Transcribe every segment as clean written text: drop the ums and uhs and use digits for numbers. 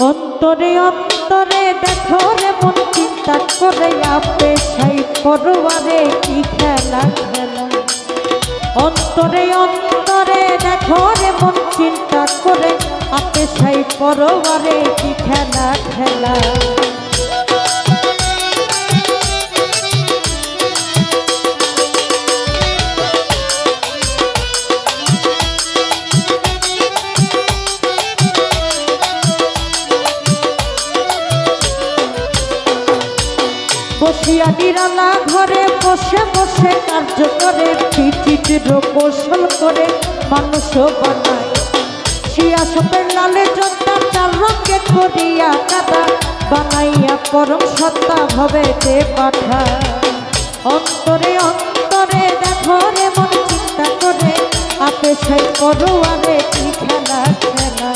অন্তরে অন্তরে দেখো রে মন চিন্তা করে আপে সাই পরোয়ারে কি খেলা খেলা। অন্তরে অন্তরে দেখো রে মন চিন্তা করে আপে সাই পরোয়ারে কি খেলা খেলা। বসিয়া নিরালা ঘরে বসে বসে কার্য করে পিচিটির কৌশল করে মানুষ বানায়। শিয়া সপের লালে জন্তা চার রঙে করিয়া কাদা বানাইয়া পরম সত্তা ভবে দে পাঠা। অন্তরে অন্তরে দেখো রে মন চিন্তা করে আপে সেই পরোয়ারে কি খেলা খেলা।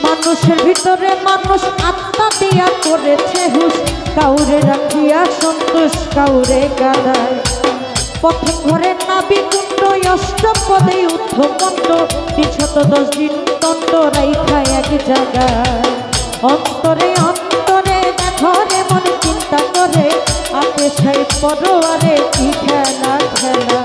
মানুষের ভিতরে মানুষ আত্মা দিয়া করেছে হুশ, কাউরে রাখিয়া সন্তোষ কাউরে গাদায়। পথে ঘরে নাবি কুণ্ড অষ্টপদে ঊর্ধ্বমণ্ড ৩১০ দিন দণ্ড রাইখা এক জায়গায়। অন্তরে অন্তরে দেখো রে মন চিন্তা করে আপে সেই পরোয়ারে কি খেলা খেলা।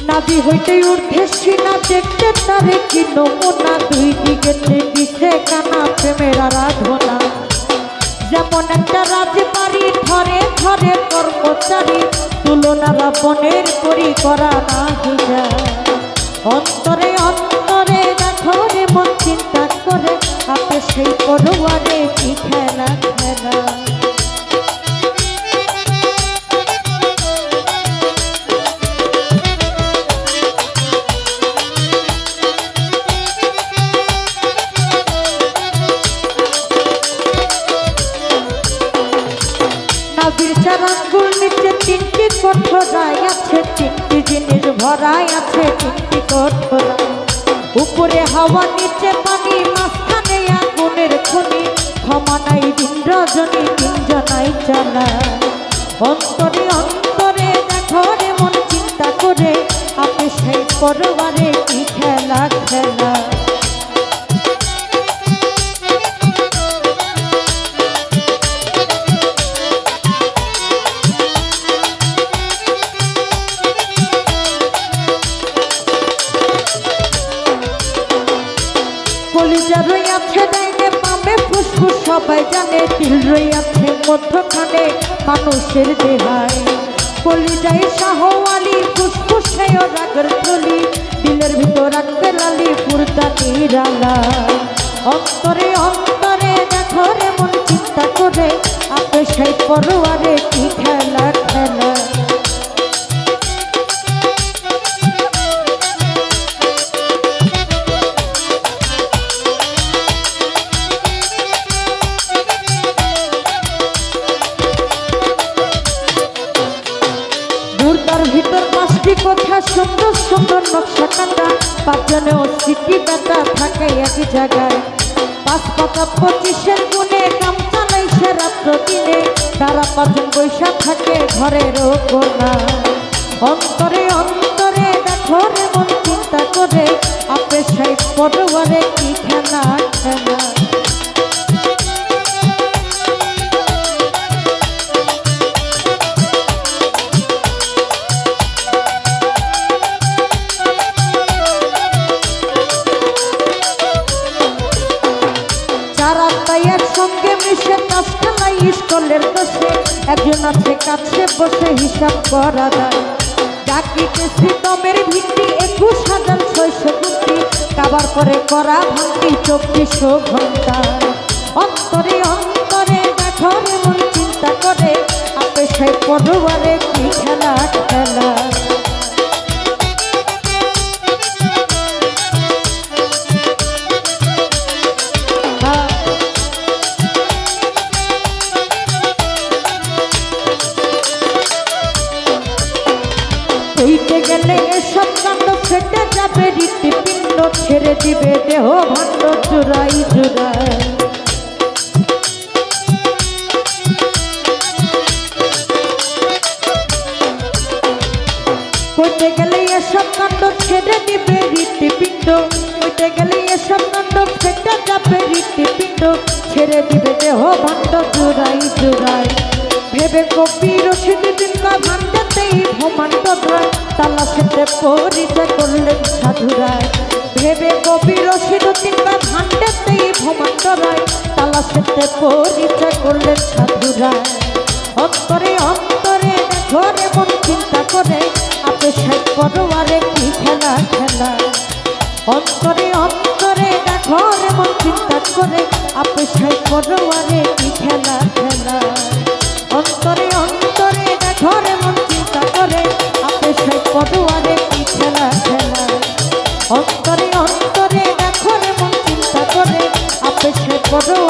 নাভি হইতে ঊর্ধ্বে সিনা দেখতে তারে কি নমুনা, দুই দিকেতে দিছে কানা প্রেমের আরাধনা। যেমন একটা রাজবাড়ি ঘরে ঘরে কর্মচারী, তুলনা রাবণের করি করা না হিজা। অন্তরে অন্তরে দেখো রে মন চিন্তা করে আপে সেই পরোয়ারে কি খেলা খেলা। নাভির চার আঙ্গুল নিচে ৩টি কঠোরায় আছে, ৩টি জিনিস ভরাই আছে ৩টি কঠোরা। উপরে হাওয়া নিচে পানি মাঝখানে আগুনের খনি, ক্ষমা নাই দিন রজনী ৩ জনাই চালা। অন্তরে অন্তরে দেখো রে মন চিন্তা করে আপে সেই পরোয়ারে কি খেলা খেলা। কলিজা রইয়াছে ডাইনে বামে ফুসফুস সবাই জানে, তিল রইয়াছে মধ্যখানে মানুষের দেহায়। কলিজায় শাহওয়ালি ফুসফুসে ও রাগের থলি, দিলের ভিতর রাখবের আলি পুরতা নিরালা। অন্তরে অন্তরে দেখো রে মন চিন্তা করে আপে সেই পরোয়ারে কি খেলা খেলা। ভিতর ৫টি কথা সুন্দর সুন্দর নকশা কাটা, ৫ জনেও সিটি বেটা থাকে এক জায়গায়। ৫ পাতা ২৫-এর গুণে কাম চালাইছে রাত্র দিনে, তারা ৫ জন বৈশা থাকে ঘরের কোনা। অন্তরে অন্তরে দেখো রে মন চিন্তা করে আপে সেই পরোয়ারে কি খেলা খেলা। একসঙ্গে মিশে তাস খেলাই স্কুলের দোষে, একজন আছে কাছে বসে হিসাব করা যায়। ডাকিতেছি দমের ভিত্তি ২১,৬০০ গুটি, কাবার পরে করা ভাঙতি ২৪০০ ঘন্টা। অন্তরে অন্তরে দেখো রে মন চিন্তা করে আপে সেই পরোয়ারে কি খেলা খেলা। দিবে দেহ ভাণ্ড জুড়াই জুড়াই। কইতে গেলে এসব কাণ্ড ছেড়ে দিবে হৃৎপিণ্ড, কইতে গেলে এসব কাণ্ড ফেটে যাবে হৃৎপিণ্ড, ছেড়ে দিবে দেহ ভাণ্ড জুড়াই জুড়াই। ভেবে কবি রশিদ দিনকা ভাণ্ডেতেই ভ্রমাণ্ড দ্রয়, তালাশেতে পরিচয় করলেন সাধুরায়। ভেবে কবি রশিদ দিনকা ভাণ্ডেতেই ভ্রমাণ্ড দ্রয়, তালাশেতে পরিচয় করলেন সাধুরায়। অন্তরে অন্তরে দেখো রে মন চিন্তা করে, আপে শেখ পরোয়ারে কি খেলা খেলা। অন্তরে অন্তরে দেখো রে মন চিন্তা করে, আপে শেখ পরোয়ারে কি খেলা খেলা। অন্তরে অন্তরে দেখো রে মন চিন্তা করে, আপে শেখ পরোয়ারে কি খেলা খেলা। অন্তরে অন্তরে দেখো রে মন চিন্তা করে, আপে শেখ পরোয়ারে